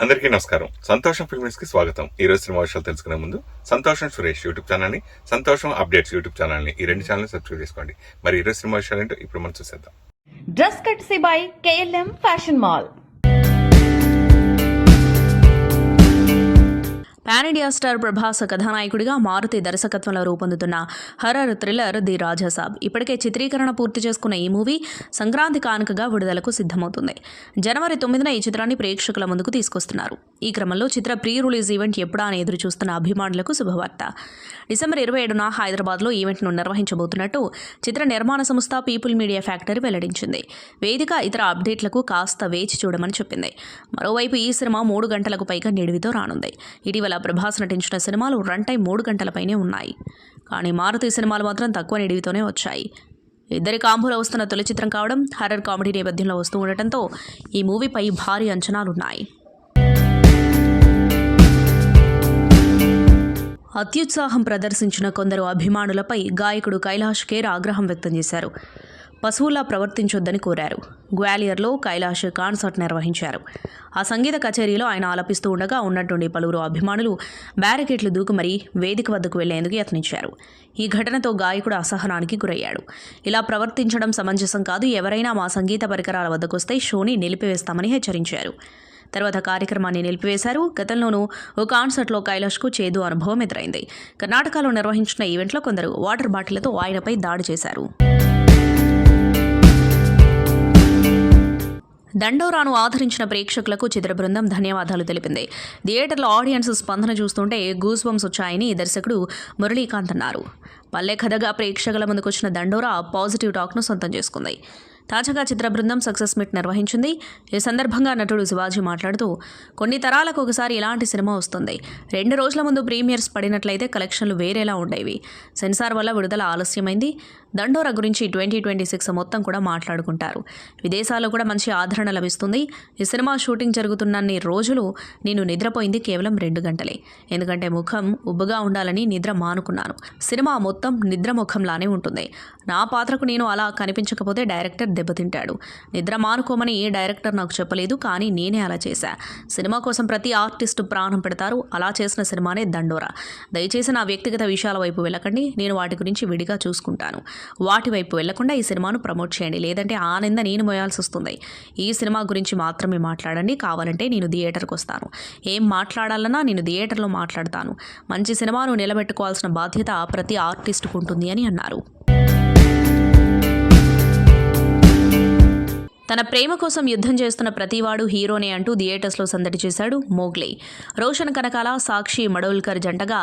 అందరికీ నమస్కారం. సంతోషం ఫిల్మ్స్ కి స్వాగతం. ఈ రోజు సినిమా విషయాలు తెలుసుకునే ముందు సంతోషం సురేష్ యూట్యూబ్ ఛానల్ ని, సంతోషం అప్డేట్స్ యూట్యూబ్ ఛానల్ ని, ఈ రెండు ఛానల్ సబ్స్క్రైబ్ చేసుకోండి. మరి ఈ రోజు సినిమా విషయాలు ఏంటో ఇప్పుడు మనం చూసేద్దాం. Dress కట్సీ by KLM fashion mall. Pan India star Prabhas కథానాయకుడిగా మారుతి దర్శకత్వంలో రూపొందుతున్న హర్రర్ థ్రిల్లర్ ది రాజాసాబ్ ఇప్పటికే చిత్రీకరణ పూర్తి చేసుకున్న ఈ మూవీ సంక్రాంతి కానుకగా విడుదలకు సిద్ధమవుతుంది. జనవరి 9న ఈ చిత్రాన్ని ప్రేక్షకుల ముందుకు తీసుకొస్తున్నారు. ఈ క్రమంలో చిత్ర ప్రీ రిలీజ్ ఈవెంట్ ఎప్పుడా అని ఎదురు చూస్తున్న అభిమానులకు శుభవార్త. డిసెంబర్ 27న హైదరాబాద్లో ఈవెంట్ను నిర్వహించబోతున్నట్టు చిత్ర నిర్మాణ సంస్థ పీపుల్ మీడియా ఫ్యాక్టరీ వెల్లడించింది. వేదిక ఇతర అప్డేట్లకు కాస్త వేచి చూడమని చెప్పింది. మరోవైపు ఈ సినిమా 3 గంటలకు పైగా నిడివితో రానుంది. ఇటీవల ప్రభాస్ నటించిన సినిమాలు రన్ టైం 3 గంటలపైనే ఉన్నాయి. కానీ మారుతి సినిమాలు మాత్రం తక్కువ నిడివితోనే వచ్చాయి. ఇద్దరి కాంబోలో వస్తున్న తొలి చిత్రం కావడం, హర్రర్ కామెడీ నేపథ్యంలో వస్తూ ఉండటంతో ఈ మూవీపై భారీ అంచనాలున్నాయి. అత్యుత్సాహం ప్రదర్శించిన కొందరు అభిమానులపై గాయకుడు కైలాష్ ఖేర్ ఆగ్రహం వ్యక్తం చేశారు. పశువులా ప్రవర్తించొద్దని కోరారు. గ్వాలియర్లో కైలాష్ కాన్సర్ట్ నిర్వహించారు. ఆ సంగీత కచేరీలో ఆయన ఆలపిస్తూ ఉండగా ఉన్నట్టుండి పలువురు అభిమానులు బ్యారికేడ్లు దూకి మరీ వేదిక వద్దకు వెళ్లేందుకు యత్నించారు. ఈ ఘటనతో గాయకుడు అసహనానికి గురయ్యాడు. ఇలా ప్రవర్తించడం సమంజసం కాదు, ఎవరైనా మా సంగీత పరికరాల వద్దకొస్తే షోని నిలిపివేస్తామని హెచ్చరించారు. తర్వాత కార్యక్రమాన్ని నిలిపివేశారు. గతంలోనూ ఓ కాన్సర్ట్లో కైలాష్కు చేదు అనుభవం ఎదురైంది. కర్ణాటకలో నిర్వహించిన ఈవెంట్లో కొందరు వాటర్ బాటిళ్లతో ఆయనపై దాడి చేశారు. దండోరాను ఆదరించిన ప్రేక్షకులకు చిత్ర బృందం ధన్యవాదాలు తెలిపింది. థియేటర్లో ఆడియన్స్ స్పందన చూస్తుంటే గూస్ బంప్స్ వచ్చాయని దర్శకుడు మురళీకాంత్ అన్నారు. పల్లె కథగా ప్రేక్షకుల ముందుకొచ్చిన దండోరా పాజిటివ్ టాక్ను సొంతం చేసుకుంది. తాజాగా చిత్ర బృందం సక్సెస్ మీట్ నిర్వహించింది. ఈ సందర్భంగా నటుడు శివాజీ మాట్లాడుతూ, కొన్ని తరాలకు ఒకసారి ఇలాంటి సినిమా వస్తుంది. 2 రోజుల ముందు ప్రీమియర్స్ పడినట్లయితే కలెక్షన్లు వేరేలా ఉండేవి. సెన్సార్ వల్ల విడుదల ఆలస్యమైంది. దండోరా గురించి 2026 మొత్తం కూడా మాట్లాడుకుంటారు. విదేశాల్లో కూడా మంచి ఆదరణ లభిస్తుంది. ఈ సినిమా షూటింగ్ జరుగుతున్నన్ని రోజులు నేను నిద్రపోయింది కేవలం 2 గంటలే. ఎందుకంటే ముఖం ఉబ్బుగా ఉండాలని నిద్ర మానుకున్నాను. సినిమా మొత్తం నిద్ర ముఖంలానే ఉంటుంది. నా పాత్రకు నేను అలా కనిపించకపోతే డైరెక్టర్ దెబ్బతింటాడు. నిద్ర మానుకోమని ఏ డైరెక్టర్ నాకు చెప్పలేదు, కానీ నేనే అలా చేశా. సినిమా కోసం ప్రతి ఆర్టిస్టు ప్రాణం పెడతారు. అలా చేసిన సినిమానే దండోరా. దయచేసి నా వ్యక్తిగత విషయాల వైపు వెళ్ళకండి. నేను వాటి గురించి విడిగా చూసుకుంటాను. వాటి వైపు వెళ్లకుండా ఈ సినిమాను ప్రమోట్ చేయండి, లేదంటే ఆ నింద నేను మోయాల్సి వస్తుంది. ఈ సినిమా గురించి మాత్రమే మాట్లాడండి. కావాలంటే నేను థియేటర్కి వస్తాను. ఏం మాట్లాడాలన్నా నేను థియేటర్లో మాట్లాడతాను. మంచి సినిమాను నిలబెట్టుకోవాల్సిన బాధ్యత ప్రతి ఆర్టిస్టుకు ఉంటుంది అని అన్నారు. తన ప్రేమ కోసం యుద్ధం చేస్తున్న ప్రతివాడు హీరోనే అంటూ థియేటర్స్లో సందడి చేశాడు మోగ్లీ. రోషన్ కనకాల, సాక్షి మడోల్కర్ జంటగా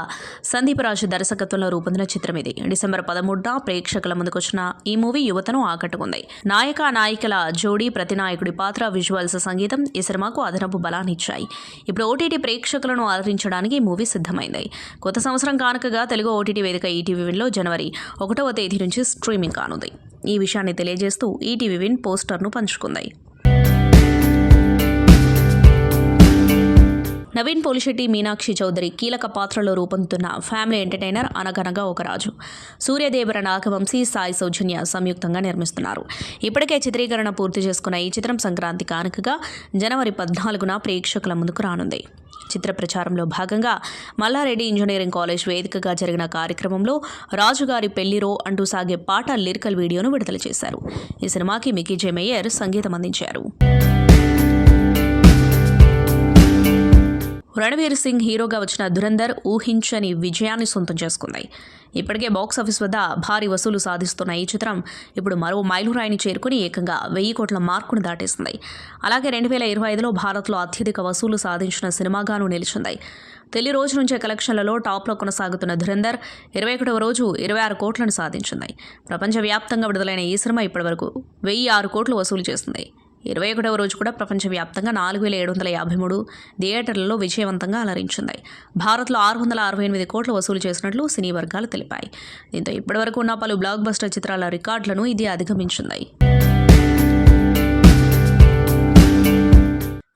సందీప్ రాజ్ దర్శకత్వంలో రూపొందిన చిత్రం ఇది. డిసెంబర్ 13న ప్రేక్షకుల ముందుకొచ్చిన ఈ మూవీ యువతను ఆకట్టుకుంది. నాయకుల జోడీ, ప్రతినాయకుడి పాత్ర, విజువల్స్, సంగీతం ఈ సినిమాకు అదనపు బలాన్నిచ్చాయి. ఇప్పుడు ఓటీటీ ప్రేక్షకులను ఆదరించడానికి ఈ మూవీ సిద్ధమైంది. కొత్త సంవత్సరం కానుకగా తెలుగు ఓటీటీ వేదిక ఈటీవీ విన్లో జనవరి 1వ తేదీ నుంచి స్ట్రీమింగ్ కానుంది. ఈ విషయాన్ని తెలియజేస్తూ ఈటీవీ విన్ పోస్టర్ను పంచుకుంది. నవీన్ పోలిశెట్టి, మీనాక్షి చౌదరి కీలక పాత్రలో రూపొందుతున్న ఫ్యామిలీ ఎంటర్టైనర్ అనగనగా ఒక రాజు సూర్యదేవర నాగవంశీ, సాయి సౌజన్య సంయుక్తంగా నిర్మిస్తున్నారు. ఇప్పటికే చిత్రీకరణ పూర్తి చేసుకున్న ఈ చిత్రం సంక్రాంతి కానుకగా జనవరి 14న ప్రేక్షకుల ముందుకు రానుంది. చిత్ర ప్రచారంలో భాగంగా మల్లారెడ్డి ఇంజనీరింగ్ కాలేజ్ వేదికగా జరిగిన కార్యక్రమంలో రాజుగారి పెళ్లిరో అంటూ సాగే పాట లిరికల్ వీడియోను విడుదల చేశారు. ఈ సినిమాకి మికీ జే మేయర్ సంగీతం అందించారు. రణవీర్ సింగ్ హీరోగా వచ్చిన ధురంధర్ ఊహించని విజయాన్ని సొంతం చేసుకుంది. ఇప్పటికే బాక్సాఫీస్ వద్ద భారీ వసూలు సాధిస్తున్న ఈ చిత్రం ఇప్పుడు మరో మైలురాయిని చేరుకుని ఏకంగా 1000 కోట్ల మార్కును దాటేసింది. అలాగే 2025లో భారత్లో అత్యధిక వసూలు సాధించిన సినిమాగాను నిలిచింది. తొలి రోజు నుంచే కలెక్షన్లలో టాప్లో కొనసాగుతున్న ధురంధర్ 21వ రోజు 26 కోట్లను సాధించింది. ప్రపంచవ్యాప్తంగా విడుదలైన ఈ సినిమా ఇప్పటివరకు 1006 కోట్లు వసూలు చేసింది. 21వ రోజు కూడా ప్రపంచవ్యాప్తంగా 4753 థియేటర్లలో విజయవంతంగా అలరించింది. భారత్లో 668 కోట్లు వసూలు చేసినట్లు సినీ వర్గాలు తెలిపాయి. దీంతో ఇప్పటివరకు ఉన్న పలు బ్లాక్ బస్టర్ చిత్రాల రికార్డులను ఇది అధిగమించింది.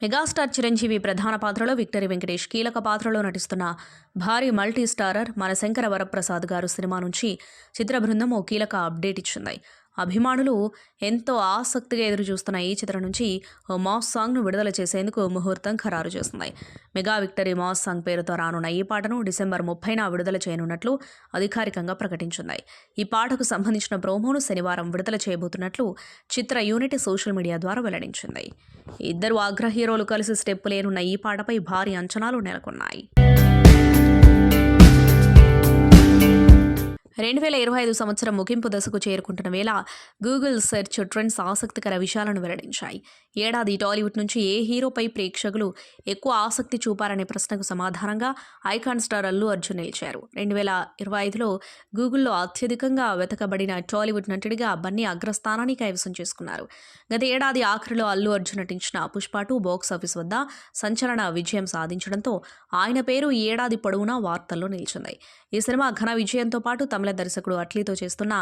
మెగాస్టార్ చిరంజీవి ప్రధాన పాత్రలో విక్టరీ వెంకటేష్ కీలక పాత్రలో నటిస్తున్న భారీ మల్టీ స్టారర్ మన శంకర వరప్రసాద్ గారు సినిమా నుంచి చిత్ర బృందం ఓ కీలక అప్డేట్ ఇచ్చింది. అభిమానులు ఎంతో ఆసక్తిగా ఎదురుచూస్తున్న ఈ చిత్రం నుంచి ఓ మాస్ సాంగ్ను విడుదల చేసేందుకు ముహూర్తం ఖరారు చేస్తుంది. మెగా విక్టరీ మాస్ సాంగ్ పేరుతో రానున్న ఈ పాటను డిసెంబర్ 30న విడుదల చేయనున్నట్లు అధికారికంగా ప్రకటించింది. ఈ పాటకు సంబంధించిన ప్రోమోను శనివారం విడుదల చేయబోతున్నట్లు చిత్ర యూనిట్ సోషల్ మీడియా ద్వారా వెల్లడించింది. ఇద్దరు అగ్ర హీరోలు కలిసి స్టెప్ లేనున్న ఈ పాటపై భారీ అంచనాలు నెలకొన్నాయి. 2025 సంవత్సరం ముగింపు దశకు చేరుకుంటున్న వేళ గూగుల్ సెర్చ్ ట్రెండ్స్ ఆసక్తికర విషయాలను వెల్లడించాయి. ఏడాది టాలీవుడ్ నుంచి ఏ హీరోపై ప్రేక్షకులు ఎక్కువ ఆసక్తి చూపారనే ప్రశ్నకు సమాధానంగా ఐకాన్ స్టార్ అల్లు అర్జున్ నిలిచారు. 2025లో గూగుల్లో అత్యధికంగా వెతకబడిన టాలీవుడ్ నటుడిగా బన్నీ అగ్రస్థానాన్ని కైవసం చేసుకున్నారు. గత ఏడాది ఆఖరిలో అల్లు అర్జున్ నటించిన పుష్ప 2 బాక్సాఫీస్ వద్ద సంచలన విజయం సాధించడంతో ఆయన పేరు ఈ ఏడాది పొడవునా వార్తల్లో నిలిచింది. ఈ సినిమా ఘన విజయంతో పాటు తమిళ దర్శకుడు అట్లీతో చేస్తున్న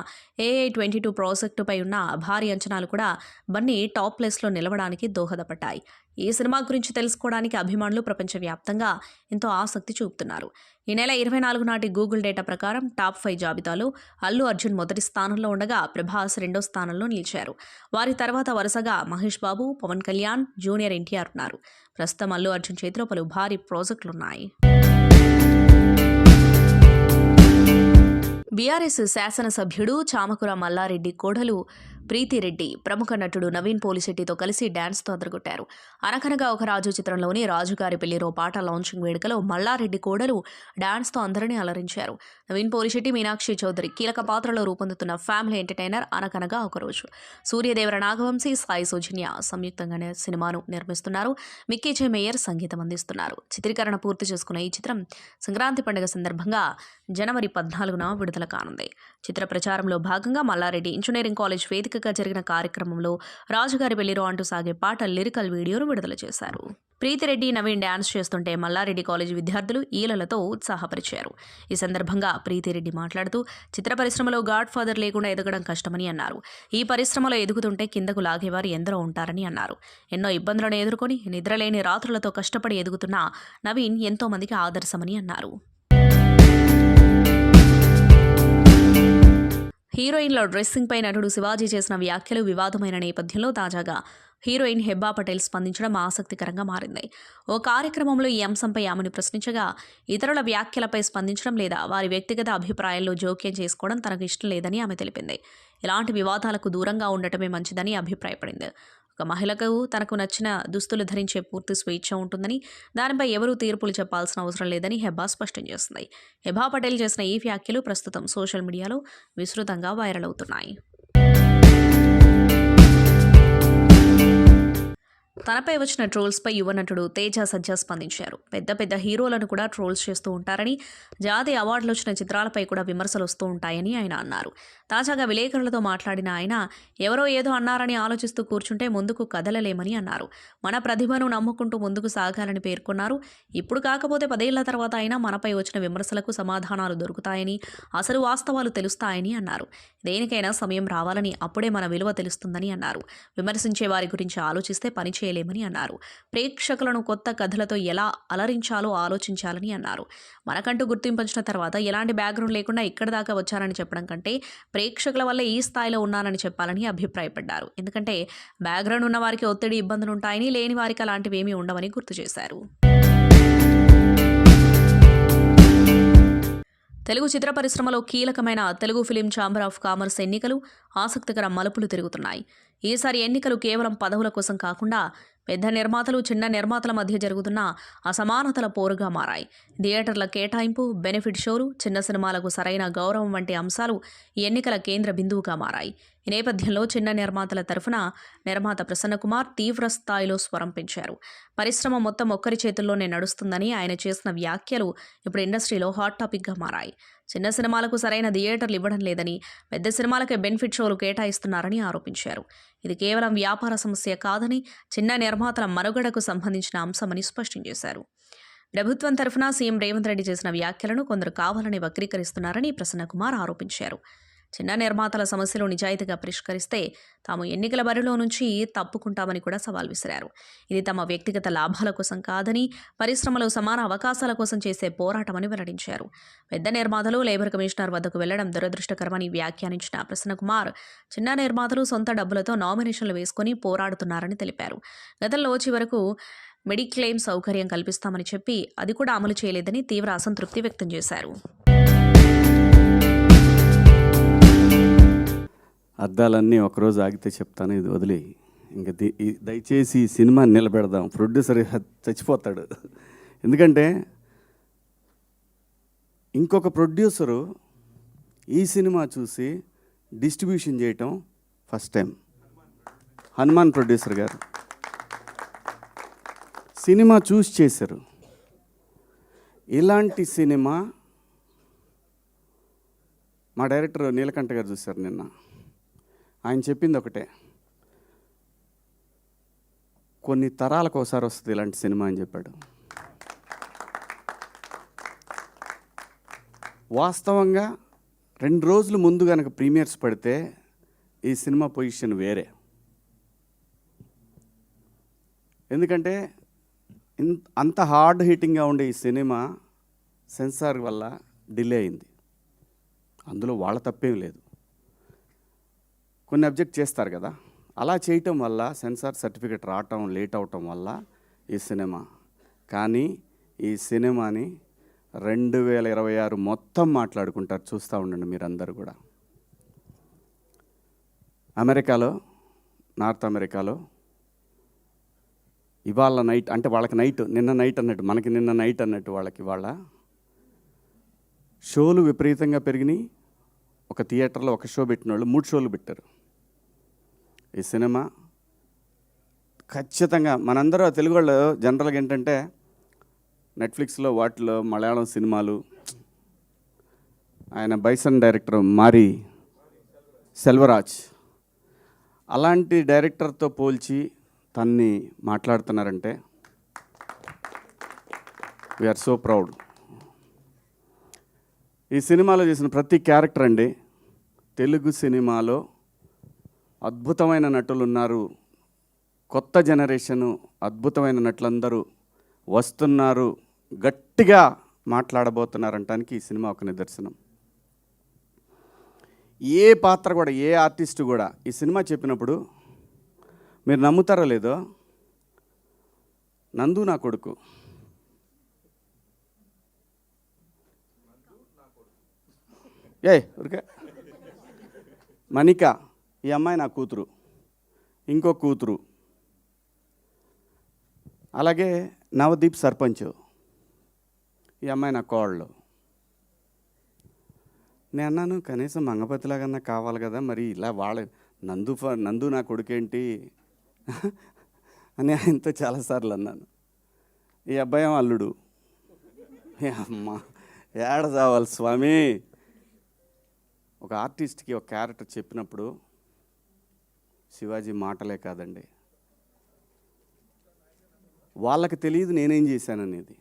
AI-22 ప్రాజెక్టుపై ఉన్న భారీ అంచనాలు కూడా బన్నీ టాప్ ప్లేస్లో నిలవడానికి దోహదపడ్డాయి. ఈ సినిమా గురించి తెలుసుకోవడానికి అభిమానులు ప్రపంచవ్యాప్తంగా ఎంతో ఆసక్తి చూపుతున్నారు. ఈ నెల 24 నాటి గూగుల్ డేటా ప్రకారం టాప్ 5 జాబితాలో అల్లు అర్జున్ మొదటి స్థానంలో ఉండగా ప్రభాస్ రెండో స్థానంలో నిలిచారు. వారి తర్వాత వరుసగా మహేష్ బాబు, పవన్ కళ్యాణ్, జూనియర్ ఎన్టీఆర్ ఉన్నారు. ప్రస్తుతం అల్లు అర్జున్ చేతిలో పలు భారీ ప్రాజెక్టులున్నాయి. బీఆర్ఎస్ శాసనసభ్యుడు చామకుర మల్లారెడ్డి కోడలు ప్రీతిరెడ్డి ప్రముఖ నటుడు నవీన్ పోలిశెట్టితో కలిసి డ్యాన్స్తో అదరగొట్టారు. అనగనగా ఒక రాజు చిత్రంలోని రాజుగారి పెళ్లిరో పాట లాంచింగ్ వేడుకలో మల్లారెడ్డి కోడలు డాన్స్తో అందరినీ అలరించారు. నవీన్ పోలిశెట్టి, మీనాక్షి చౌదరి కీలక పాత్రలో రూపొందుతున్న ఫ్యామిలీ ఎంటర్టైనర్ అనగనగా ఒకరోజు. సూర్యదేవర నాగవంశీ, సాయి సౌజన్య సంయుక్తంగా సినిమాను నిర్మిస్తున్నారు. మిక్కీ జే మేయర్ సంగీతం అందిస్తున్నారు. చిత్రీకరణ పూర్తి చేసుకున్న ఈ చిత్రం సంక్రాంతి పండుగ సందర్భంగా జనవరి 14న విడుదల కానుంది. చిత్ర ప్రచారంలో భాగంగా మల్లారెడ్డి ఇంజనీరింగ్ కాలేజ్ వేదికగా జరిగిన కార్యక్రమంలో రాజుగారి పెళ్లిరో అంటూ సాగే పాట లిరికల్ వీడియోను విడుదల చేశారు. ప్రీతిరెడ్డి, నవీన్ డ్యాన్స్ చేస్తుంటే మల్లారెడ్డి కాలేజ్ విద్యార్థులు ఈలలతో ఉత్సాహపరిచారు. ఈ సందర్భంగా ప్రీతిరెడ్డి మాట్లాడుతూ చిత్ర పరిశ్రమలో గాడ్ ఫాదర్ లేకుండా ఎదగడం కష్టమని అన్నారు. ఈ పరిశ్రమలో ఎదుగుతుంటే కిందకు లాగేవారు ఎందరో ఉంటారని అన్నారు. ఎన్నో ఇబ్బందులను ఎదుర్కొని నిద్రలేని రాత్రులతో కష్టపడి ఎదుగుతున్న నవీన్ ఎంతో మందికి ఆదర్శమని అన్నారు. హీరోయిన్ల డ్రెస్సింగ్ పై నటుడు శివాజీ చేసిన వ్యాఖ్యలు వివాదమైన నేపథ్యంలో తాజాగా హీరోయిన్ హెబ్బా పటేల్ స్పందించడం ఆసక్తికరంగా మారింది. ఓ కార్యక్రమంలో ఈ అంశంపై ఆమెను ప్రశ్నించగా ఇతరుల వ్యాఖ్యలపై స్పందించడం లేదా వారి వ్యక్తిగత అభిప్రాయాల్లో జోక్యం చేసుకోవడం తనకు ఇష్టం లేదని ఆమె తెలిపింది. ఇలాంటి వివాదాలకు దూరంగా ఉండటమే మంచిదని అభిప్రాయపడింది. ఒక మహిళకు తనకు నచ్చిన దుస్తులు ధరించే పూర్తి స్వేచ్ఛ ఉంటుందని, దానిపై ఎవరూ తీర్పులు చెప్పాల్సిన అవసరం లేదని హెబ్బా స్పష్టం చేసింది. హెబ్బా పటేల్ చేసిన ఈ వ్యాఖ్యలు ప్రస్తుతం సోషల్ మీడియాలో విస్తృతంగా వైరల్ అవుతున్నాయి. తనపై వచ్చిన ట్రోల్స్పై యువ నటుడు తేజ సజ్జా స్పందించారు. పెద్ద పెద్ద హీరోలను కూడా ట్రోల్స్ చేస్తూ ఉంటారని, జాతీయ అవార్డులు వచ్చిన చిత్రాలపై కూడా విమర్శలు వస్తూ ఉంటాయని ఆయన అన్నారు. తాజాగా విలేకరులతో మాట్లాడిన ఆయన ఎవరో ఏదో అన్నారని ఆలోచిస్తూ కూర్చుంటే ముందుకు కదలలేమని అన్నారు. మన ప్రతిభను నమ్ముకుంటూ ముందుకు సాగాలని పేర్కొన్నారు. ఇప్పుడు కాకపోతే 10 ఏళ్ల తర్వాత అయినా మనపై వచ్చిన విమర్శలకు సమాధానాలు దొరుకుతాయని, అసలు వాస్తవాలు తెలుస్తాయని అన్నారు. దేనికైనా సమయం రావాలని, అప్పుడే మన విలువ తెలుస్తుందని అన్నారు. విమర్శించే వారి గురించి ఆలోచిస్తే పని చేయలేమని అన్నారు. ప్రేక్షకులను కొత్త కథలతో ఎలా అలరించాలో ఆలోచించాలని అన్నారు. మనకంటూ గుర్తింపు వచ్చిన తర్వాత ఎలాంటి బ్యాక్గ్రౌండ్ లేకుండా ఇక్కడి దాకా వచ్చారని చెప్పడం కంటే ప్రేక్షకుల వల్ల ఈ స్థాయిలో ఉన్నానని చెప్పాలని అభిప్రాయపడ్డారు. ఎందుకంటే బ్యాక్గ్రౌండ్ ఉన్న వారికి ఒత్తిడి, ఇబ్బందులు ఉంటాయని, లేని వారికి అలాంటివి ఏమీ ఉండవని గుర్తు చేశారు. తెలుగు చిత్ర పరిశ్రమలో కీలకమైన Telugu film chamber of commerce ఎన్నికలు ఆసక్తికర మలుపులు తిరుగుతున్నాయి. ఈసారి ఎన్నికలు కేవలం పదవుల కోసం కాకుండా పెద్ద నిర్మాతలు, చిన్న నిర్మాతల మధ్య జరుగుతున్న అసమానతల పోరుగా మారాయి. థియేటర్ల కేటాయింపు, బెనిఫిట్ షోలు, చిన్న సినిమాలకు సరైన గౌరవం వంటి అంశాలు ఈ ఎన్నికల కేంద్ర బిందువుగా మారాయి. ఈ నేపథ్యంలో చిన్న నిర్మాతల తరఫున నిర్మాత ప్రసన్న కుమార్ తీవ్ర స్థాయిలో స్వరం పెంచారు. పరిశ్రమ మొత్తం ఒక్కరి చేతుల్లోనే నడుస్తుందని ఆయన చేసిన వ్యాఖ్యలు ఇప్పుడు ఇండస్ట్రీలో హాట్ టాపిక్గా మారాయి. చిన్న సినిమాలకు సరైన థియేటర్లు ఇవ్వడం లేదని, పెద్ద సినిమాలకే బెనిఫిట్ షోలు కేటాయిస్తున్నారని ఆరోపించారు. ఇది కేవలం వ్యాపార సమస్య కాదని, చిన్న నిర్మాతల మనుగడకు సంబంధించిన అంశమని స్పష్టం చేశారు. ప్రభుత్వం తరఫున సీఎం రేవంత్ రెడ్డి చేసిన వ్యాఖ్యలను కొందరు కావాలని వక్రీకరిస్తున్నారని ప్రసన్న కుమార్ ఆరోపించారు. చిన్న నిర్మాతల సమస్యలు నిజాయితీగా పరిష్కరిస్తే తాము ఎన్నికల బరిలో నుంచి తప్పుకుంటామని కూడా సవాల్ విసిరారు. ఇది తమ వ్యక్తిగత లాభాల కోసం కాదని, పరిశ్రమలో సమాన అవకాశాల కోసం చేసే పోరాటమని వెల్లడించారు. పెద్ద నిర్మాతలు లేబర్ కమిషనర్ వద్దకు వెళ్లడం దురదృష్టకరమని వ్యాఖ్యానించిన ప్రసన్నకుమార్, చిన్న నిర్మాతలు సొంత డబ్బులతో నామినేషన్లు వేసుకుని పోరాడుతున్నారని తెలిపారు. గతంలో చివరకు మెడిక్లెయిమ్ సౌకర్యం కల్పిస్తామని చెప్పి అది కూడా అమలు చేయలేదని తీవ్ర అసంతృప్తి వ్యక్తం చేశారు. అద్దాలన్నీ ఒకరోజు ఆగితే చెప్తాను, ఇది వదిలి ఇంకా దయచేసి ఈ సినిమా నిలబెడదాం. ప్రొడ్యూసర్ చచ్చిపోతాడు. ఎందుకంటే ఇంకొక ప్రొడ్యూసరు ఈ సినిమా చూసి డిస్ట్రిబ్యూషన్ చేయటం ఫస్ట్ టైం. హనుమాన్ ప్రొడ్యూసర్ గారు సినిమా చూసి చేశారు. ఇలాంటి సినిమా మా డైరెక్టర్ నీలకంఠ గారు చూశారు నిన్న. ఆయన చెప్పింది ఒకటే, కొన్ని తరాలకు ఒకసారి వస్తుంది ఇలాంటి సినిమా అని చెప్పాడు. వాస్తవంగా 2 రోజులు ముందు కనుక ప్రీమియర్స్ పడితే ఈ సినిమా పొజిషన్ వేరే. ఎందుకంటే అంత హార్డ్ హిట్టింగ్గా ఉండే ఈ సినిమా సెన్సార్ వల్ల డిలే అయింది. అందులో వాళ్ళ తప్పేం లేదు, కొన్ని అబ్జెక్ట్ చేస్తారు కదా. అలా చేయటం వల్ల సెన్సార్ సర్టిఫికెట్ రావటం లేట్ అవటం వల్ల ఈ సినిమా. కానీ ఈ సినిమాని 2026 మొత్తం మాట్లాడుకుంటారు, చూస్తూ ఉండండి మీరందరూ కూడా. అమెరికాలో, నార్త్ అమెరికాలో ఇవాళ నైట్ అంటే వాళ్ళకి నైట్, నిన్న నైట్ అన్నట్టు మనకి నిన్న నైట్ అన్నట్టు వాళ్ళకి ఇవాళ షోలు విపరీతంగా పెరిగినాయి. ఒక థియేటర్లో ఒక షో పెట్టిన వాళ్ళు 3 షోలు పెట్టారు. ఈ సినిమా ఖచ్చితంగా మనందరూ తెలుగు వాళ్ళు జనరల్గా ఏంటంటే నెట్ఫ్లిక్స్లో వాటిలో మలయాళం సినిమాలు, ఆయన బైసన్ డైరెక్టర్ మారి సెల్వరాజ్ అలాంటి డైరెక్టర్తో పోల్చి తన్ని మాట్లాడుతున్నారంటే వీఆర్ సో ప్రౌడ్. ఈ సినిమాలో చేసిన ప్రతి క్యారెక్టర్ అండి, తెలుగు సినిమాలో అద్భుతమైన నటులు ఉన్నారు. కొత్త జనరేషను అద్భుతమైన నటులందరూ వస్తున్నారు, గట్టిగా మాట్లాడబోతున్నారంటానికి ఈ సినిమా ఒక నిదర్శనం. ఏ పాత్ర కూడా, ఏ ఆర్టిస్టు కూడా ఈ సినిమా చెప్పినప్పుడు మీరు నమ్ముతారో లేదో, నందు నా కొడుకు, ఊరికే మణిక ఈ అమ్మాయి నా కూతురు, ఇంకో కూతురు, అలాగే నవదీప్ సర్పంచ్ ఈ అమ్మాయి నా కోళ్ళు. నేను అన్నాను కనీసం మంగపతిలాగన్నా కావాలి కదా, మరి ఇలా వాళ్ళ నందు నా కొడుకేంటి అని ఆయనతో చాలాసార్లు అన్నాను. ఈ అబ్బాయి అల్లుడు. అమ్మ ఏడ చావాలి స్వామి. ఒక ఆర్టిస్ట్కి ఒక క్యారెక్టర్ చెప్పినప్పుడు శివాజీ మాటలే కాదండి, వాళ్ళకి తెలియదు నేనేం చేశాననేది.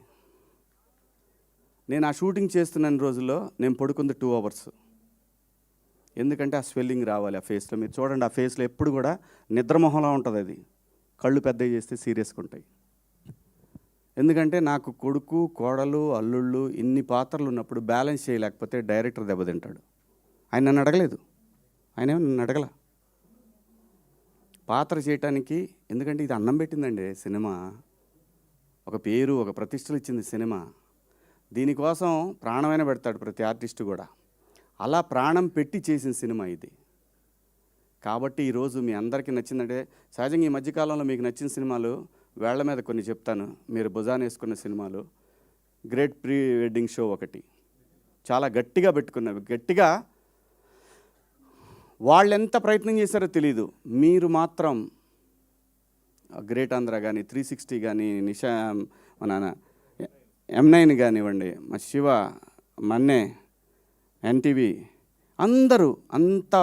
నేను ఆ షూటింగ్ చేస్తున్న రోజుల్లో నేను పడుకుంది 2 hours. ఎందుకంటే ఆ స్వెల్లింగ్ రావాలి ఆ ఫేస్లో. మీరు చూడండి, ఆ ఫేస్లో ఎప్పుడు కూడా నిద్రమొహంలా ఉంటుంది. అది కళ్ళు పెద్దవి చేస్తే సీరియస్గా ఉంటాయి. ఎందుకంటే నాకు కొడుకు, కోడలు, అల్లుళ్ళు ఇన్ని పాత్రలు ఉన్నప్పుడు బ్యాలెన్స్ చేయలేకపోతే డైరెక్టర్ దెబ్బతింటాడు. ఆయన నన్ను అడగలేదు, ఆయన నన్ను అడగల పాత్ర చేయటానికి. ఎందుకంటే ఇది అన్నం పెట్టిందండి సినిమా, ఒక పేరు, ఒక ప్రతిష్టలు ఇచ్చింది సినిమా. దీనికోసం ప్రాణమైన పెడతాడు ప్రతి ఆర్టిస్టు కూడా. అలా ప్రాణం పెట్టి చేసిన సినిమా ఇది. కాబట్టి ఈరోజు మీ అందరికీ నచ్చిందంటే, సహజంగా ఈ మధ్యకాలంలో మీకు నచ్చిన సినిమాలు వేళ్ల మీద కొన్ని చెప్తాను. మీరు భుజాన్ని వేసుకున్న సినిమాలు, గ్రేట్ ప్రీ వెడ్డింగ్ షో ఒకటి చాలా గట్టిగా పెట్టుకున్నవి. గట్టిగా వాళ్ళు ఎంత ప్రయత్నం చేశారో తెలీదు, మీరు మాత్రం గ్రేట్ ఆంధ్ర కానీ, 360 కానీ, నిషా మన M9 కానివ్వండి, మా శివ, మన్నే, ఎన్టీవీ అందరూ అంత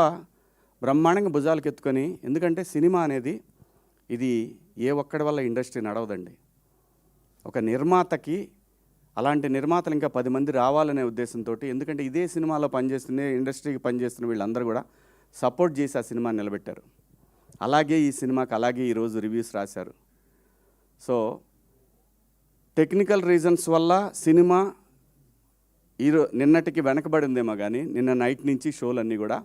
బ్రహ్మాండంగా భుజాలకు ఎత్తుకొని. ఎందుకంటే సినిమా అనేది ఇది ఏ ఒక్కడి వల్ల ఇండస్ట్రీ నడవదండి. ఒక నిర్మాతకి అలాంటి నిర్మాతలు ఇంకా 10 మంది రావాలనే ఉద్దేశంతో, ఎందుకంటే ఇదే సినిమాలో పనిచేస్తున్న ఇండస్ట్రీకి పనిచేస్తున్న వీళ్ళందరూ కూడా సపోర్ట్ చేసి ఆ సినిమాని నిలబెట్టారు. అలాగే ఈ సినిమాకి అలాగే ఈరోజు రివ్యూస్ రాశారు. సో టెక్నికల్ రీజన్స్ వల్ల సినిమా నిన్నటికి వెనకబడిందేమో కానీ నిన్న నైట్ నుంచి షోలన్నీ కూడా.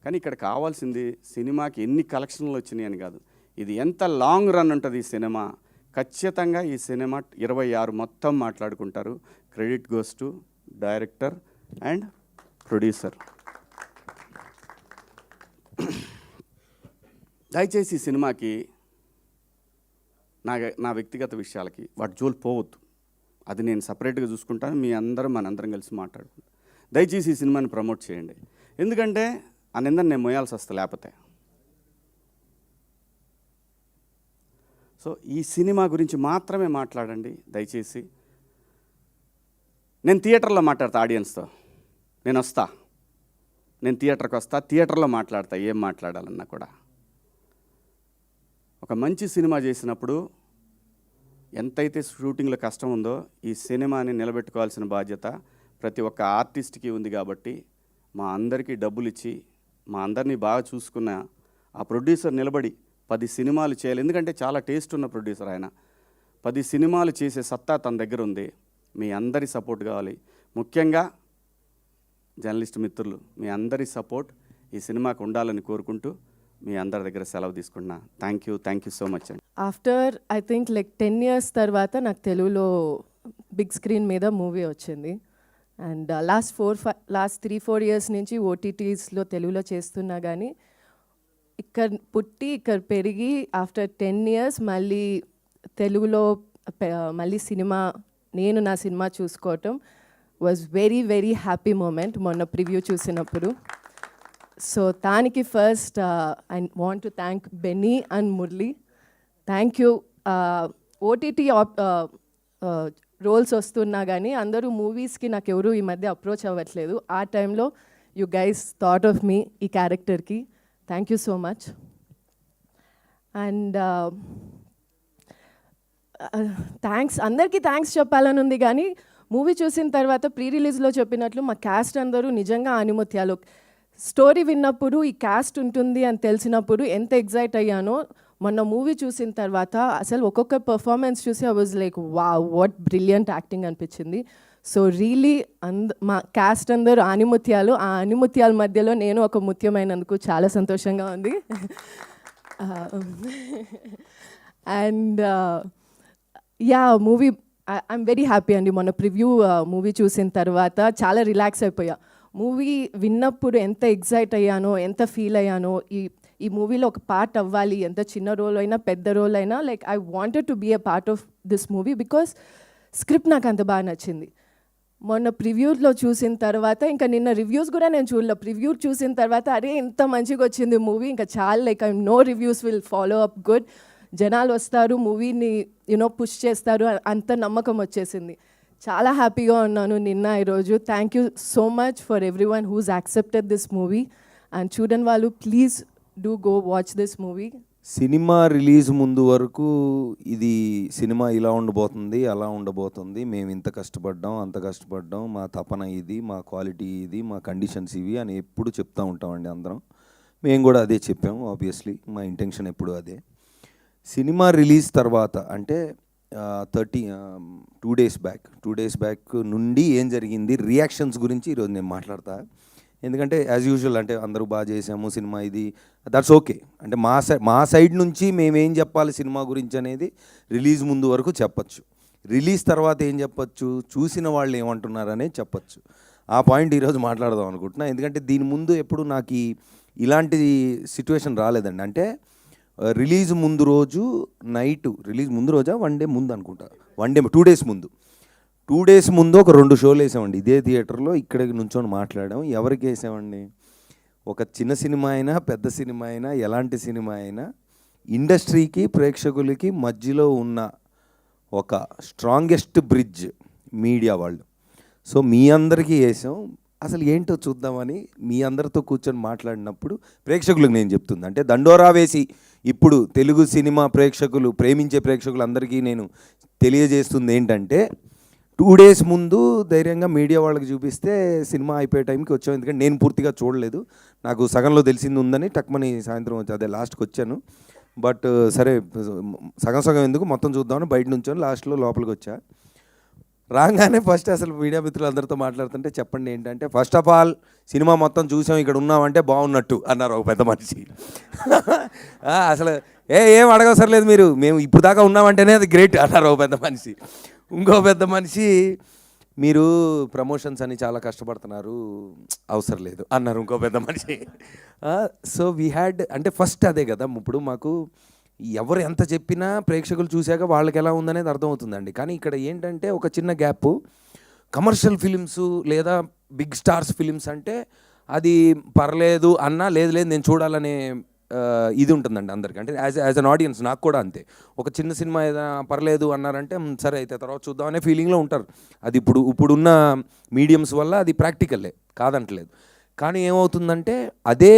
కానీ ఇక్కడ కావాల్సింది సినిమాకి ఎన్ని కలెక్షన్లు వచ్చినాయి అని కాదు, ఇది ఎంత లాంగ్ రన్ ఉంటుంది ఈ సినిమా. ఖచ్చితంగా ఈ సినిమా 26 మొత్తం మాట్లాడుకుంటారు. Credit goes to director and producer. దయచేసి ఈ సినిమాకి నా వ్యక్తిగత విషయాలకి వాటి జోలు పోవద్దు. అది నేను సపరేట్గా చూసుకుంటాను. మీ అందరం మనందరం కలిసి మాట్లాడుకుంటాం. దయచేసి ఈ సినిమాని ప్రమోట్ చేయండి. ఎందుకంటే ఆ నిందని నేను మోయాల్సి వస్తా లేకపోతే. సో ఈ సినిమా గురించి మాత్రమే మాట్లాడండి దయచేసి. నేను థియేటర్లో మాట్లాడతా ఆడియన్స్తో. నేను థియేటర్కి వస్తా, థియేటర్లో మాట్లాడతా ఏం మాట్లాడాలన్నా కూడా. ఒక మంచి సినిమా చేసినప్పుడు ఎంతైతే షూటింగ్లో కష్టం ఉందో ఈ సినిమాని నిలబెట్టుకోవాల్సిన బాధ్యత ప్రతి ఒక్క ఆర్టిస్ట్కి ఉంది. కాబట్టి మా అందరికీ డబ్బులు ఇచ్చి మా అందరినీ బాగా చూసుకున్న ఆ ప్రొడ్యూసర్ నిలబడి 10 సినిమాలు చేయాలి. ఎందుకంటే చాలా టేస్ట్ ఉన్న ప్రొడ్యూసర్ ఆయన. 10 సినిమాలు చేసే సత్తా తన దగ్గర ఉంది. మీ అందరి సపోర్ట్ కావాలి. ముఖ్యంగా జర్నలిస్ట్ మిత్రులు మీ అందరి సపోర్ట్ ఈ సినిమాకు ఉండాలని కోరుకుంటూ మీ అందరి దగ్గర సెలవు తీసుకున్నా. థ్యాంక్ యూ సో మచ్ అండి. After I think like 10 years తర్వాత నాకు తెలుగులో బిగ్ స్క్రీన్ మీద మూవీ వచ్చింది. అండ్ లాస్ట్ 3-4 years నుంచి ఓటీటీస్లో తెలుగులో చేస్తున్నా కానీ ఇక్కడ పుట్టి ఇక్కడ పెరిగి ఆఫ్టర్ 10 years మళ్ళీ తెలుగులో మళ్ళీ నా సినిమా చూసుకోవటం was very very happy moment మొన్న ప్రివ్యూ చూసినప్పుడు. సో దానికి first I want to thank Benny and Murali. Thank you. OTT roles వస్తున్నా కానీ అందరూ మూవీస్కి నాకు ఎవరు ఈ మధ్య అప్రోచ్ అవ్వట్లేదు. ఆ టైంలో యూ గైస్ థాట్ ఆఫ్ మీ ఈ క్యారెక్టర్కి. Thank you so much. And అందరికీ థ్యాంక్స్ చెప్పాలని ఉంది కానీ మూవీ చూసిన తర్వాత ప్రీ రిలీజ్లో చెప్పినట్లు మా క్యాస్ట్ అందరూ నిజంగా ఆనిముత్యాలు. స్టోరీ విన్నప్పుడు ఈ క్యాస్ట్ ఉంటుంది అని తెలిసినప్పుడు ఎంత ఎగ్జైట్ అయ్యానో మొన్న మూవీ చూసిన తర్వాత అసలు ఒక్కొక్క పర్ఫార్మెన్స్ చూసి I was like what brilliant acting అనిపించింది. సో రియలీ మా క్యాస్ట్ అందరూ ఆనిముత్యాలు. ఆ ఆనిముత్యాల మధ్యలో నేను ఒక ముత్యమైనందుకు చాలా సంతోషంగా ఉంది. And movie I'm very happy అండి. మొన్న ప్రివ్యూ మూవీ చూసిన తర్వాత చాలా రిలాక్స్ అయిపోయా. మూవీ విన్నప్పుడు ఎంత ఎగ్జైట్ అయ్యానో, ఎంత ఫీల్ అయ్యానో, ఈ మూవీలో ఒక పార్ట్ అవ్వాలి, ఎంత చిన్న రోల్ అయినా పెద్ద రోల్ అయినా, like I wanted to be a part of this movie because script నాకు అంత బాగా నచ్చింది. మొన్న ప్రివ్యూలో చూసిన తర్వాత ఇంకా నిన్న రివ్యూస్ కూడా నేను చూడలే. ప్రివ్యూ చూసిన తర్వాత అరే ఇంత మంచిగా వచ్చింది మూవీ, ఇంకా చాలా like I know reviews will follow up good. జనాలు వస్తారు, మూవీని పుష్ చేస్తారు, అంత నమ్మకం వచ్చేసింది. చాలా హ్యాపీగా ఉన్నాను నిన్న ఈరోజు. Thank you so much for every one who's accepted this movie. And చూడని వాళ్ళు please do go watch this movie. Cinema release ముందు వరకు ఇది సినిమా ఇలా ఉండబోతుంది, అలా ఉండబోతుంది, మేము ఇంత కష్టపడ్డాం, అంత కష్టపడ్డాం, మా తపన ఇది, మా క్వాలిటీ ఇది, మా కండిషన్స్ ఇవి అని ఎప్పుడు చెప్తూ ఉంటామండి అందరం. మేము కూడా అదే చెప్పాము. ఆబ్వియస్లీ మా ఇంటెన్షన్ ఎప్పుడు అదే. సినిమా రిలీజ్ తర్వాత అంటే 2 days బ్యాక్ నుండి ఏం జరిగింది, రియాక్షన్స్ గురించి ఈరోజు నేను మాట్లాడతా. ఎందుకంటే యాజ్ యూజువల్ అంటే అందరూ బాగా చేసాము సినిమా, ఇది దట్స్ ఓకే. అంటే మా సైడ్ నుంచి మేమేం చెప్పాలి సినిమా గురించి అనేది రిలీజ్ ముందు వరకు చెప్పచ్చు. రిలీజ్ తర్వాత ఏం చెప్పచ్చు, చూసిన వాళ్ళు ఏమంటున్నారనే చెప్పచ్చు. ఆ పాయింట్ ఈరోజు మాట్లాడదాం అనుకుంటున్నా. ఎందుకంటే దీని ముందు ఎప్పుడు నాకు ఇలాంటి సిచ్యువేషన్ రాలేదండి. అంటే రిలీజ్ ముందు రోజు నైట్, రిలీజ్ ముందు రోజా 1 day ముందు అనుకుంటా, 2 days ముందు 2 days ముందు ఒక 2 షోలు వేసామండి ఇదే థియేటర్లో. ఇక్కడ నుంచొని మాట్లాడాము. ఎవరికి వేసామండి, ఒక చిన్న సినిమా అయినా పెద్ద సినిమా అయినా ఎలాంటి సినిమా అయినా ఇండస్ట్రీకి ప్రేక్షకులకి మధ్యలో ఉన్న ఒక స్ట్రాంగెస్ట్ బ్రిడ్జ్ మీడియా వాళ్ళు. సో మీ అందరికీ వేసాం. అసలు ఏంటో చూద్దామని మీ అందరితో కూర్చొని మాట్లాడినప్పుడు ప్రేక్షకులకు నేను చెప్తుంది అంటే దండోరా వేసి ఇప్పుడు తెలుగు సినిమా ప్రేక్షకులు, ప్రేమించే ప్రేక్షకులు అందరికీ నేను తెలియజేస్తుంది ఏంటంటే 2 days ముందు ధైర్యంగా మీడియా వాళ్ళకి చూపిస్తే సినిమా అయిపోయే టైంకి వచ్చాం. ఎందుకంటే నేను పూర్తిగా చూడలేదు, నాకు సగంలో తెలిసింది ఉందని టక్మని సాయంత్రం వచ్చి అదే లాస్ట్కి వచ్చాను. బట్ సరే సగం సగం ఎందుకు మొత్తం చూద్దామని బయట నుంచొని లాస్ట్లో లోపలికి వచ్చా. రాగానే ఫస్ట్ అసలు మీడియా మిత్రులందరితో మాట్లాడుతుంటే చెప్పండి ఏంటంటే, ఫస్ట్ ఆఫ్ ఆల్ సినిమా మొత్తం చూసాం, ఇక్కడ ఉన్నామంటే బాగున్నట్టు అన్నారు ఒక పెద్ద మనిషి. అసలు ఏం అడగవసరం లేదు, మీరు మేము ఇప్పుడు దాకా ఉన్నామంటేనే అది గ్రేట్ అన్నారు ఒక పెద్ద మనిషి. ఇంకో పెద్ద మనిషి, మీరు ప్రమోషన్స్ అని చాలా కష్టపడుతున్నారు, అవసరం లేదు అన్నారు ఇంకో పెద్ద మనిషి. సో వీ హ్యాడ్ అంటే ఫస్ట్ అదే కదా, ఇప్పుడు మాకు ఎవరు ఎంత చెప్పినా ప్రేక్షకులు చూశాక వాళ్ళకి ఎలా ఉందనేది అర్థమవుతుందండి. కానీ ఇక్కడ ఏంటంటే ఒక చిన్న గ్యాప్, కమర్షియల్ ఫిలిమ్స్ లేదా బిగ్ స్టార్స్ ఫిలిమ్స్ అంటే అది పర్లేదు అన్నా లేదు లేదు నేను చూడాలనే ఇది ఉంటుందండి అందరికీ. అంటే యాజ్ అన్ ఆడియన్స్ నాకు కూడా అంతే. ఒక చిన్న సినిమా ఏదైనా పర్లేదు అన్నారంటే సరే అయితే తర్వాత చూద్దాం అనే ఫీలింగ్లో ఉంటారు. అది ఇప్పుడున్న మీడియంస్ వల్ల అది ప్రాక్టికల్లే, కాదంటలేదు. కానీ ఏమవుతుందంటే అదే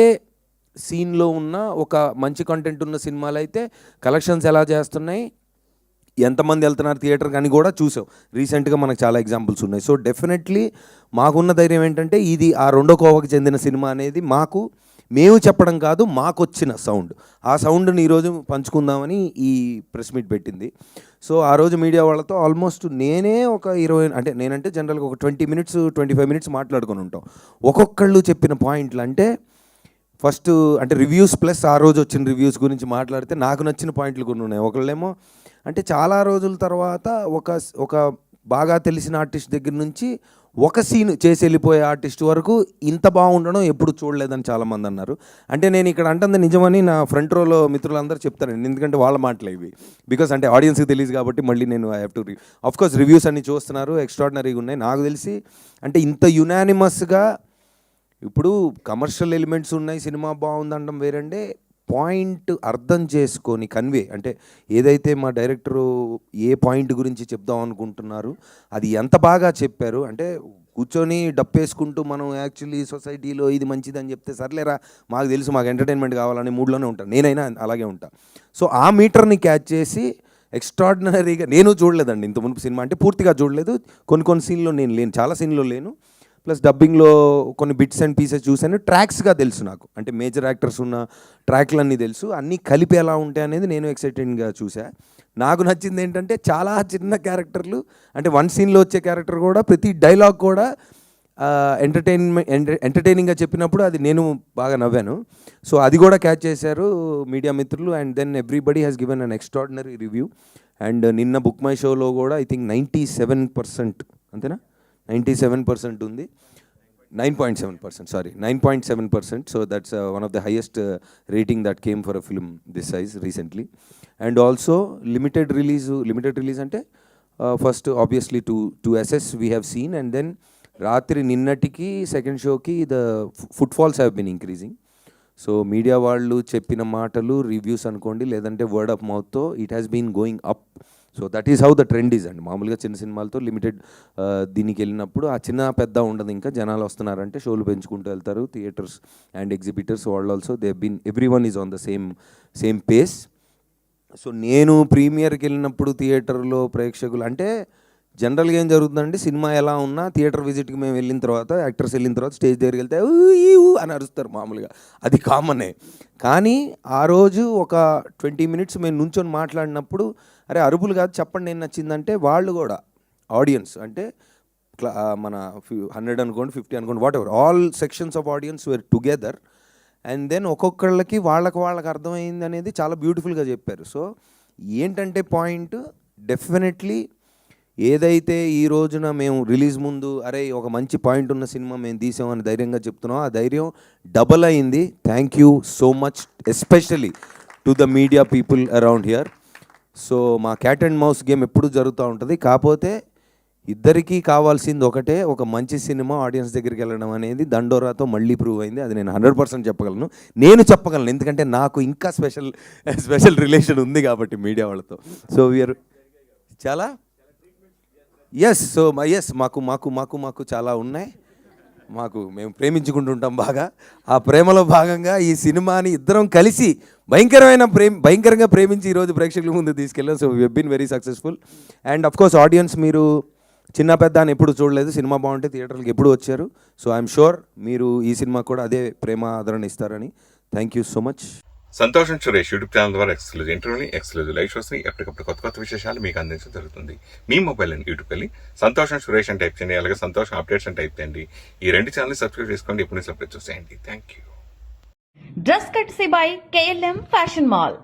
సీన్లో ఉన్న ఒక మంచి కంటెంట్ ఉన్న సినిమాలు అయితే కలెక్షన్స్ ఎలా చేస్తున్నాయి, ఎంతమంది వెళ్తున్నారు థియేటర్కి అని కూడా చూసాం. రీసెంట్గా మనకు చాలా ఎగ్జాంపుల్స్ ఉన్నాయి. సో డెఫినెట్లీ మాకున్న ధైర్యం ఏంటంటే ఇది ఆ రెండో కోవకు చెందిన సినిమా అనేది మేము చెప్పడం కాదు, మాకు వచ్చిన సౌండ్. ఆ సౌండ్ని ఈరోజు పంచుకుందామని ఈ ప్రెస్ మీట్ పెట్టింది. సో ఆ రోజు మీడియా వాళ్ళతో ఆల్మోస్ట్ నేనే ఒక 20 అంటే నేనంటే జనరల్గా ఒక 20 minutes 25 minutes మాట్లాడుకొని ఉంటాం. ఒక్కొక్కళ్ళు చెప్పిన పాయింట్లు అంటే ఫస్ట్ అంటే రివ్యూస్ ప్లస్ ఆ రోజు వచ్చిన రివ్యూస్ గురించి మాట్లాడితే నాకు నచ్చిన పాయింట్లు కొన్ని ఉన్నాయి. ఒకళ్ళేమో అంటే చాలా రోజుల తర్వాత ఒక బాగా తెలిసిన ఆర్టిస్ట్ దగ్గర నుంచి ఒక సీన్ చేసి వెళ్ళిపోయే ఆర్టిస్ట్ వరకు ఇంత బాగుండడం ఎప్పుడు చూడలేదని చాలామంది అన్నారు. అంటే నేను ఇక్కడ అంటుంది నిజమని నా ఫ్రంట్ రోలో మిత్రులందరూ చెప్తారండి, ఎందుకంటే వాళ్ళ మాటలు ఇవి. బికాస్ అంటే ఆడియన్స్కి తెలియదు కాబట్టి మళ్ళీ నేను I have to of course reviews అన్ని చూస్తున్నారు, ఎక్స్ట్రాడినరీగా ఉన్నాయి. నాకు తెలిసి అంటే ఇంత యునానిమస్గా ఇప్పుడు కమర్షియల్ ఎలిమెంట్స్ ఉన్నాయి, సినిమా బాగుందనడం వేరంటే పాయింట్ అర్థం చేసుకొని కన్వే అంటే ఏదైతే మా డైరెక్టరు ఏ పాయింట్ గురించి చెప్దాం అనుకుంటున్నారు అది ఎంత బాగా చెప్పారు. అంటే కూర్చొని డప్పేసుకుంటూ మనం యాక్చువల్లీ సొసైటీలో ఇది మంచిదని చెప్తే సర్లేరా మాకు తెలుసు మాకు ఎంటర్టైన్మెంట్ కావాలనే మూడ్లోనే ఉంటాను, నేనైనా అలాగే ఉంటాను. సో ఆ మీటర్ని క్యాచ్ చేసి ఎక్స్ట్రాడినరీగా నేను చూడలేదండి ఇంత మునుపు సినిమా, అంటే పూర్తిగా చూడలేదు, కొన్ని సీన్లో నేను లేను, చాలా సీన్లో లేను. ప్లస్ డబ్బింగ్లో కొన్ని బిట్స్ అండ్ పీసెస్ చూశాను. ట్రాక్స్గా తెలుసు నాకు, అంటే మేజర్ యాక్టర్స్ ఉన్న ట్రాక్లన్నీ తెలుసు, అన్నీ కలిపి ఎలా ఉంటాయి అనేది నేను ఎక్సైటెడ్గా చూసా. నాకు నచ్చింది ఏంటంటే చాలా చిన్న అంటే వన్ సీన్లో వచ్చే క్యారెక్టర్ కూడా ప్రతి డైలాగ్ కూడా ఎంటర్టైనింగ్గా చెప్పినప్పుడు అది నేను బాగా నవ్వాను. సో అది కూడా క్యాచ్ చేశారు మీడియా మిత్రులు. And then everybody has given an extraordinary review. And నిన్న బుక్ మై షోలో కూడా ఐ థింక్ 97% అంతేనా 97% ఉంది, 9.7%, sorry 9.7%. So that's one of the highest rating that came for a film this size recently. And also limited release ante first obviously to assess we have seen, and then రాత్రి నిన్నటికి second షోకి the footfalls have been increasing. So media వాళ్ళు చెప్పిన మాటలు reviews అనుకోండి లేదంటే word of మౌత్తో it has been going up. So that is how the trend is అండి. మామూలుగా చిన్న సినిమాలతో లిమిటెడ్ దీనికి వెళ్ళినప్పుడు ఆ చిన్న పెద్ద ఉండదు, ఇంకా జనాలు వస్తున్నారంటే షోలు పెంచుకుంటూ వెళ్తారు. థియేటర్స్ అండ్ ఎగ్జిబిటర్స్ వాళ్ళు also they been every one is on the same pace. So నేను ప్రీమియర్కి వెళ్ళినప్పుడు థియేటర్లో ప్రేక్షకులు అంటే జనరల్గా ఏం జరుగుతుందంటే సినిమా ఎలా ఉన్నా థియేటర్ విజిట్కి మేము వెళ్ళిన తర్వాత యాక్టర్స్ వెళ్ళిన తర్వాత స్టేజ్ దగ్గరికి వెళ్తే ఊ అని అరుస్తారు మామూలుగా, అది కామనే. కానీ ఆ రోజు ఒక 20 minutes మేము నుంచొని మాట్లాడినప్పుడు అరే అరుపులు కాదు చెప్పండి ఏం నచ్చిందంటే వాళ్ళు కూడా ఆడియన్స్ అంటే మన 100 అనుకోండి 50 అనుకోండి whatever all sections of audience were together. And then ఒక్కొక్కళ్ళకి వాళ్ళకి అర్థమైంది అనేది చాలా బ్యూటిఫుల్గా చెప్పారు. సో ఏంటంటే పాయింట్ డెఫినెట్లీ ఏదైతే ఈ రోజున మేము రిలీజ్ ముందు అరే ఒక మంచి పాయింట్ ఉన్న సినిమా మేము తీసామని ధైర్యంగా చెప్తున్నాం, ఆ ధైర్యం డబల్ అయింది. Thank you so much especially to the media people around here. So మా క్యాట్ అండ్ మౌస్ గేమ్ ఎప్పుడు జరుగుతూ ఉంటుంది, కాకపోతే ఇద్దరికీ కావాల్సింది ఒకటే, ఒక మంచి సినిమా ఆడియన్స్ దగ్గరికి వెళ్ళడం అనేది దండోరాతో మళ్ళీ ప్రూవ్ అయింది. అది నేను 100% చెప్పగలను, ఎందుకంటే నాకు ఇంకా స్పెషల్ రిలేషన్ ఉంది కాబట్టి మీడియా వాళ్ళతో. సో వీఆర్ చాలా మాకు చాలా ఉన్నాయి. మేము ప్రేమించుకుంటుంటాం బాగా. ఆ ప్రేమలో భాగంగా ఈ సినిమాని ఇద్దరం కలిసి భయంకరంగా ప్రేమించి ఈరోజు ప్రేక్షకుల ముందు తీసుకెళ్ళాం. So we have been very successful. And of course audience మీరు చిన్న పెద్ద అని ఎప్పుడు చూడలేదు, సినిమా బాగుంటే థియేటర్కి ఎప్పుడు వచ్చారు. సో ఐఎమ్ షూర్ మీరు ఈ సినిమా కూడా అదే ప్రేమ ఆదరణ ఇస్తారని. Thank you so much. సంతోషం సురేష్ యూట్యూబ్ ఛానల్ ద్వారా ఎక్స్క్లూజివ్ ఇంటర్వ్యూని, ఎక్స్క్లూజివ్ లైవ్ షోస్ని, ఎప్పటికప్పుడు కొత్త కొత్త విశేషాలు మీకు అందించడం జరుగుతుంది. మీ మొబైల్ అని యూట్యూబ్కి వెళ్ళి సంతోషం సురేష్ అని టైప్ చేయండి, అలాగే సంతోషం అప్డేట్స్ అని టైప్ చేయండి. ఈ 2 ఛానల్ని సబ్స్క్రైబ్ చేసుకోండి, ఎప్పుడు అప్డేట్ చూసేయండి. Thank you. Dress కట్సీ by KLM fashion mall.